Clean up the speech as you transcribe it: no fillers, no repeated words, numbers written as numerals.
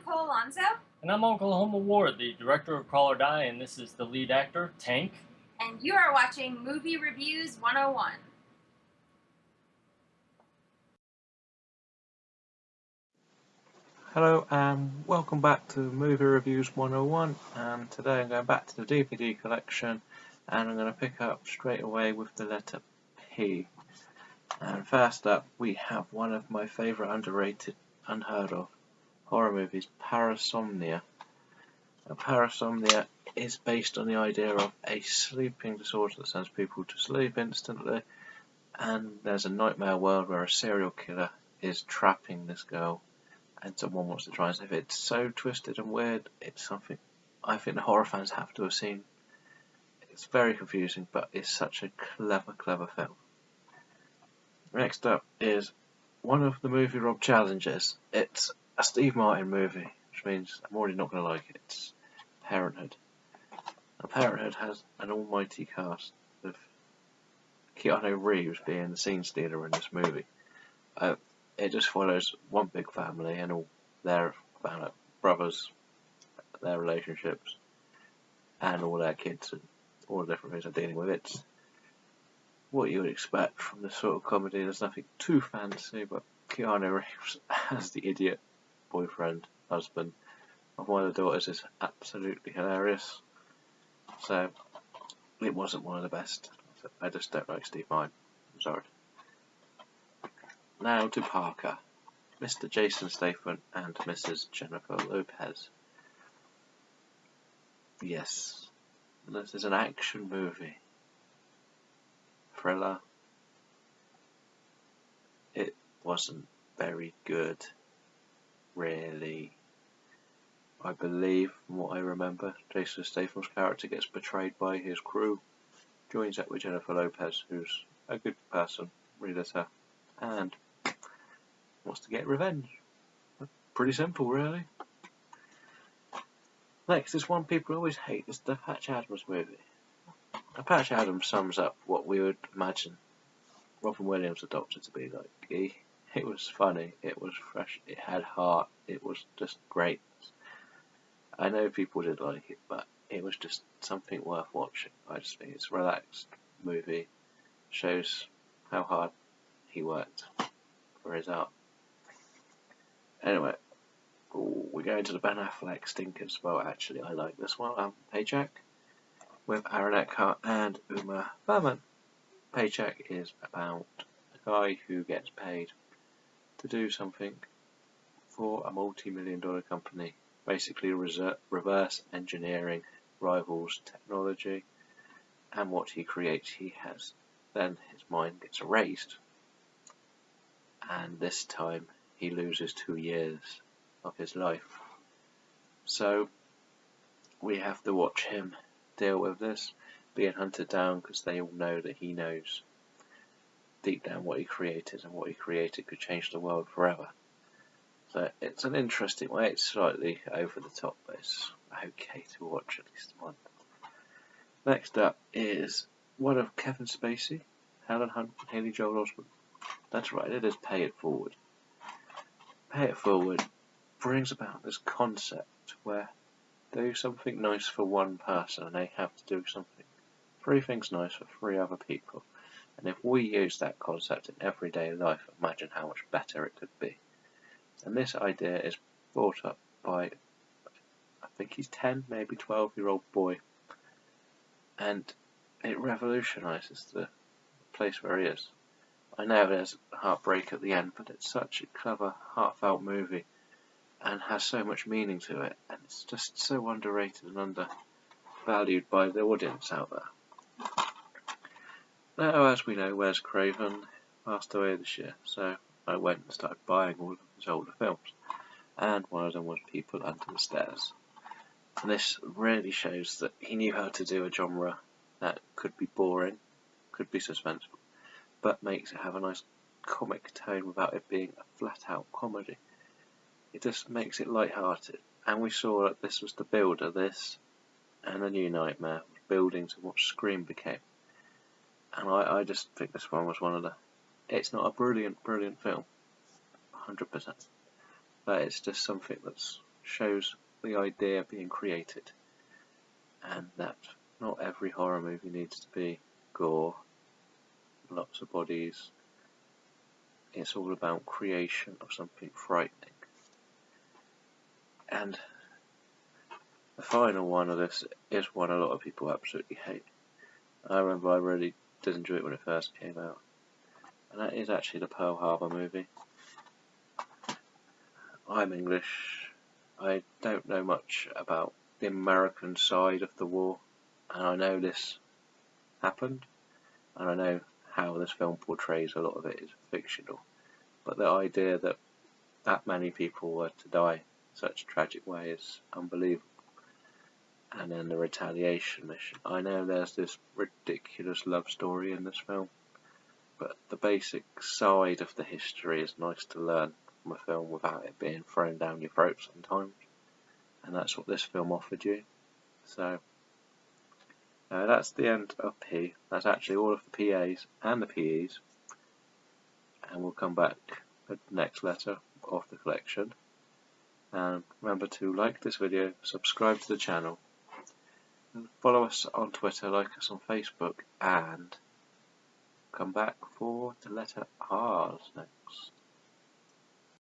Nicole Alonso. And I'm Oklahoma Ward, the director of Call or Die, and this is the lead actor, Tank. And you are watching Movie Reviews 101. Hello and welcome back to Movie Reviews 101, and today I'm going back to the DVD collection and I'm going to pick up straight away with the letter P. And first up we have one of my favourite underrated, unheard of horror movies, Parasomnia. Now, Parasomnia is based on the idea of a sleeping disorder that sends people to sleep instantly, and there's a nightmare world where a serial killer is trapping this girl and someone wants to try and save it. It's so twisted and weird. It's something I think the horror fans have to have seen. It's very confusing, but it's such a clever film. Next up is one of the movie Rob challenges. It's a Steve Martin movie, which means I'm already not going to like it. It's Parenthood. Now, Parenthood has an almighty cast, with Keanu Reeves being the scene stealer in this movie. It just follows one big family and all their brothers, their relationships, and all their kids and all the different things they're dealing with. It's what you would expect from this sort of comedy. There's nothing too fancy, but Keanu Reeves as the idiot boyfriend, husband of one of the daughters is absolutely hilarious. So it wasn't one of the best. I just don't like Steve Martin. I'm sorry. Now to Parker, Mr. Jason Statham and Mrs. Jennifer Lopez. Yes, this is an action movie. Thriller. It wasn't very good, really. I believe, from what I remember, Jason Statham's character gets betrayed by his crew, joins up with Jennifer Lopez, who's a good person, realtor, and wants to get revenge. Pretty simple, really. Next is one people always hate. It's the Patch Adams movie. Now, Patch Adams sums up what we would imagine Robin Williams, the Doctor, to be like. It was funny, it was fresh, it had heart, it was just great. I know people did like it, but it was just something worth watching. I just think it's a relaxed movie, shows how hard he worked for his art. Anyway, we go into the Ben Affleck stinkers. Well, actually, I like this one. Paycheck, with Aaron Eckhart and Uma Thurman. Paycheck is about a guy who gets paid to do something for a multi-million-dollar company, basically reverse engineering rivals' technology, and what he creates then his mind gets erased, and this time he loses 2 years of his life. So we have to watch him deal with this, being hunted down, because they all know that he knows deep down what he created, and what he created could change the world forever. So it's an interesting way. It's slightly over the top, but it's okay to watch at least once. Next up is one of Kevin Spacey, Helen Hunt, and Haley Joel Osment. That's right, it is Pay It Forward. Pay It Forward brings about this concept where do something nice for one person and they have to do something, 3 things nice for 3 other people. And if we use that concept in everyday life, imagine how much better it could be. And this idea is brought up by, I think he's 10, maybe 12-year-old boy. And it revolutionises the place where he is. I know there's heartbreak at the end, but it's such a clever, heartfelt movie and has so much meaning to it, and it's just so underrated and undervalued by the audience out there. Now, as we know, Wes Craven passed away this year, so I went and started buying all of his older films, and one of them was People Under the Stairs. And this really shows that he knew how to do a genre that could be boring, could be suspenseful, but makes it have a nice comic tone without it being a flat-out comedy. It just makes it light-hearted, and we saw that this was the build of this, and A New Nightmare, building to what Scream became. And I just think this one was one of the... It's not a brilliant film, 100%, but it's just something that's shows the idea being created, and that not every horror movie needs to be gore, lots of bodies. It's all about creation of something frightening. And the final one of this is one a lot of people absolutely hate. I remember I really did enjoy it when it first came out, and that is actually the Pearl Harbor movie. I'm English. I don't know much about the American side of the war, and I know this happened, and I know how this film portrays a lot of it is fictional. But the idea that that many people were to die in such a tragic way is unbelievable. And then the retaliation mission. I know there's this ridiculous love story in this film, but the basic side of the history is nice to learn from a film without it being thrown down your throat sometimes. And that's what this film offered you. So, that's the end of P. That's actually all of the PAs and the PEs. And we'll come back with the next letter of the collection. And remember to like this video, subscribe to the channel, and follow us on Twitter, like us on Facebook, and come back for the letter R's next.